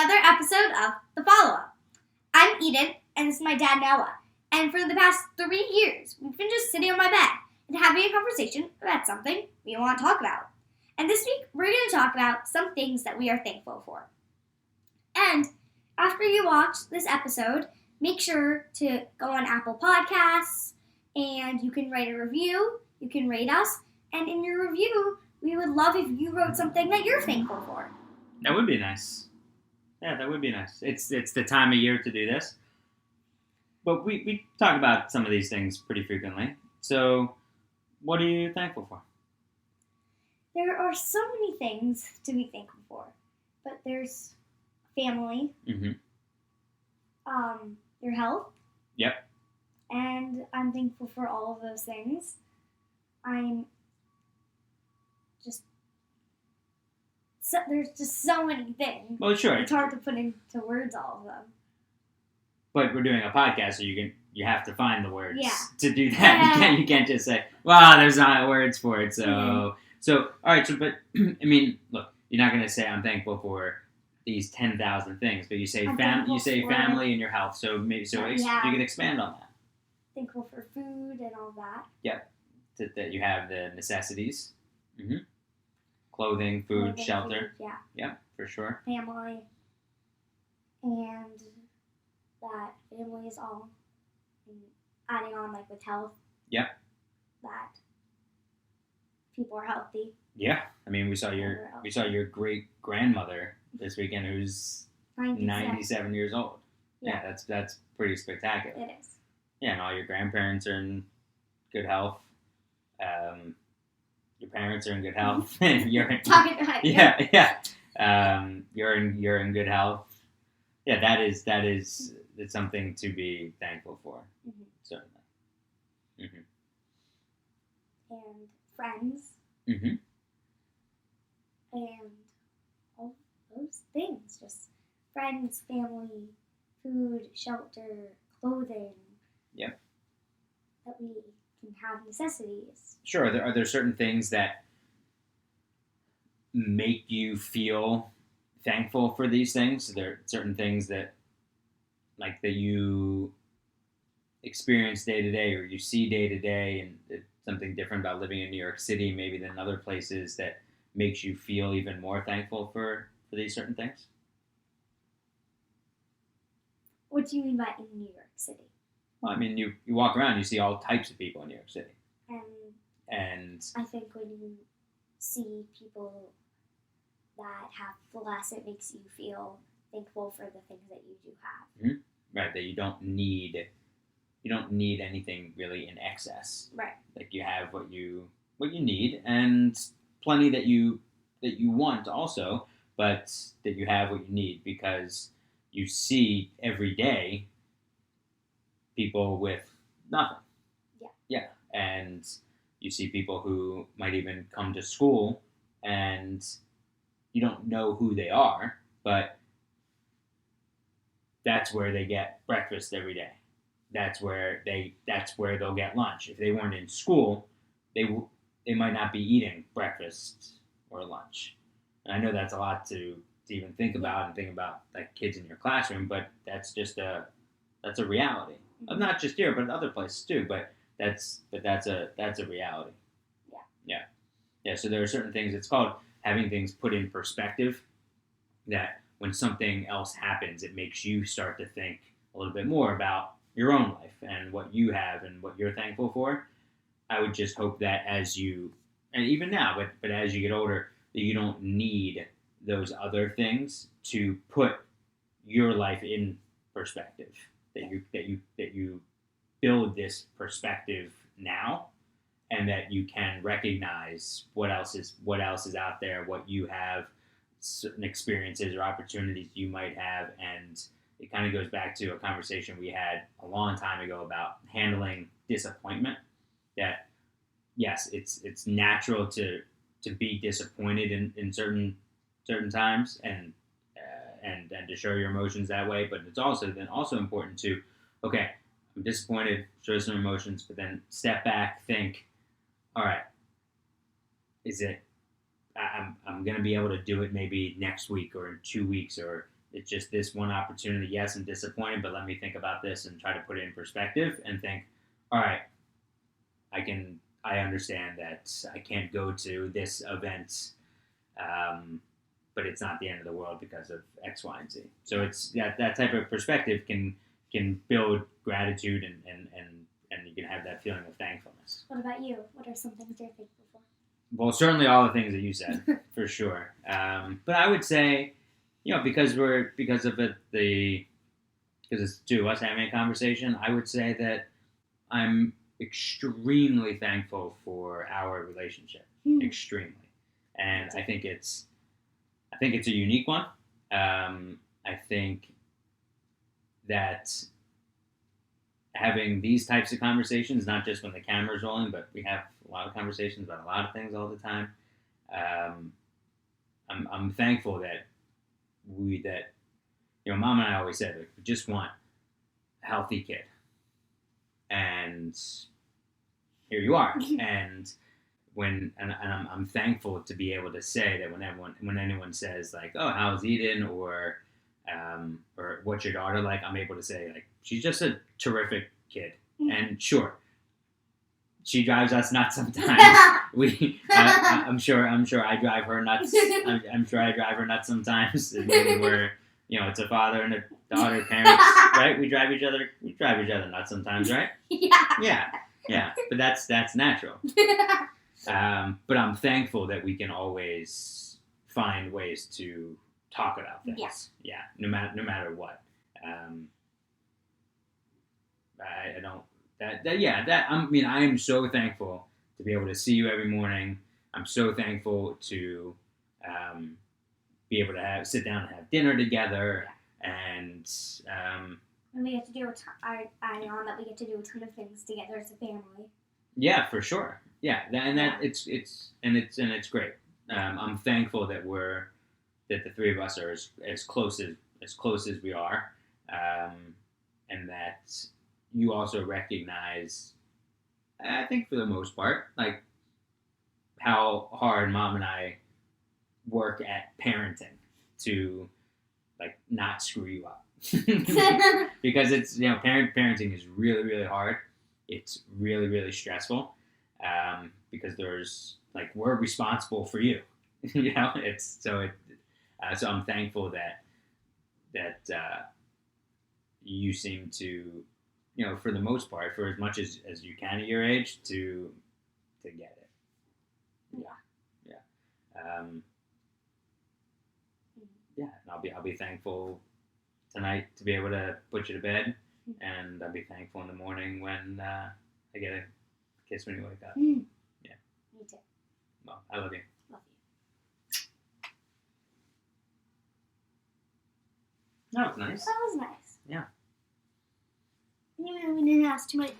another episode of The Follow-Up. I'm Eden, and this is my dad, Noah. And for the past 3 years, we've been just sitting on my bed and having a conversation about something we want to talk about. And this week, we're going to talk about some things that we are thankful for. And after you watch this episode, make sure to go on Apple Podcasts, and you can write a review, you can rate us, and in your review, we would love if you wrote something that you're thankful for. That would be nice. Yeah, that would be nice. It's the time of year to do this. But we talk about some of these things pretty frequently. So, what are you thankful for? There are so many things to be thankful for. But there's family. Mm-hmm. Your health. Yep. And I'm thankful for all of those things. There's just so many things. Well, sure. It's hard to put into words all of them. But we're doing a podcast, so you have to find the words to do that. Yeah. You can't just say, "Well, there's not words for it." So, all right. So, but I mean, look, you're not going to say I'm thankful for these 10,000 things, but you say family and your health. So maybe you can expand on that. Thankful for food and all that. Yep. That you have the necessities. Mm-hmm. Clothing, food, shelter. Food, yeah. Yep, for sure. Family. And that family is all adding on with health. Yep. That people are healthy. Yeah. I mean, we saw your great grandmother this weekend who's 97 years old. Yeah, that's pretty spectacular. It is. Yeah, and all your grandparents are in good health. Your parents are in good health. You're in, talking about you're in good health. Yeah, it's something to be thankful for. Mm-hmm. Certainly. Mm-hmm. And friends. Mm-hmm. And all those things, just friends, family, food, shelter, clothing. Yep. That we can have necessities. Sure. Are there certain things that make you feel thankful for these things? Are there certain things that you experience day to day, or you see day to day, and it's something different about living in New York City maybe than other places that makes you feel even more thankful for these certain things? What do you mean by in New York City? Well, I mean, you walk around, you see all types of people in New York City. And I think when you see people that have less, it makes you feel thankful for the things that you do have. Mm-hmm. Right, that you don't need anything really in excess. Right. Like you have what you need, and plenty that you want also, but that you have what you need, because you see every day people with nothing. Yeah. And you see people who might even come to school and you don't know who they are, but that's where they get breakfast every day. That's where they'll get lunch. If they weren't in school, they might not be eating breakfast or lunch. And I know that's a lot to even think about, and think about kids in your classroom, but that's a reality. Mm-hmm. Not just here, but other places too. But that's a reality. Yeah. So there are certain things. It's called having things put in perspective. That when something else happens, it makes you start to think a little bit more about your own life and what you have and what you're thankful for. I would just hope that as you, and even now, but as you get older, that you don't need those other things to put your life in perspective. That you build this perspective now, and that you can recognize what else is out there, what you have, certain experiences or opportunities you might have. And it kind of goes back to a conversation we had a long time ago about handling disappointment. That yes, it's natural to be disappointed in certain times, and to show your emotions that way. But it's also important to, okay, I'm disappointed, show some emotions, but then step back, think, all right, I'm going to be able to do it maybe next week or in 2 weeks or It's just this one opportunity. Yes, I'm disappointed, but let me think about this and try to put it in perspective and think, all right, I understand that I can't go to this event, but it's not the end of the world because of X, Y, and Z. So it's that type of perspective can build gratitude and you can have that feeling of thankfulness. What about you? What are some things you're thankful for? Well, certainly all the things that you said, for sure. But I would say, because it's two of us having a conversation, I would say that I'm extremely thankful for our relationship. Extremely. And I think it's a unique one. I think that having these types of conversations, not just when the camera's rolling, but we have a lot of conversations about a lot of things all the time. I'm thankful that Mom and I always said, we just want a healthy kid. And here you are. And I'm thankful to be able to say that when anyone says like, oh, how's Eden, or what's your daughter like, I'm able to say like, she's just a terrific kid. And sure, she drives us nuts sometimes. I'm sure I drive her nuts. I'm sure I drive her nuts sometimes. We're, it's a father and a daughter, parents, right? We drive each other nuts sometimes, right? Yeah. But that's natural. But I'm thankful that we can always find ways to talk about things. Yeah. No matter what. I am so thankful to be able to see you every morning. I'm so thankful to be able to sit down and have dinner together, and we get to do that we get to do a ton of things together as a family. Yeah, for sure. Yeah, it's great. I'm thankful that the three of us are as close as we are, and that you also recognize, I think for the most part, like how hard Mom and I work at parenting to like not screw you up. Because it's parenting is really, really hard. It's really, really stressful, because there's like, we're responsible for you. So I'm thankful that you seem to, for the most part, for as much as you can at your age, to get it. Yeah. And I'll be thankful tonight to be able to put you to bed, and I'll be thankful in the morning when I get a kiss when you wake up. Yeah. Me too. Well, I love you. Love you. That was nice. That was nice. Yeah. We didn't ask too much.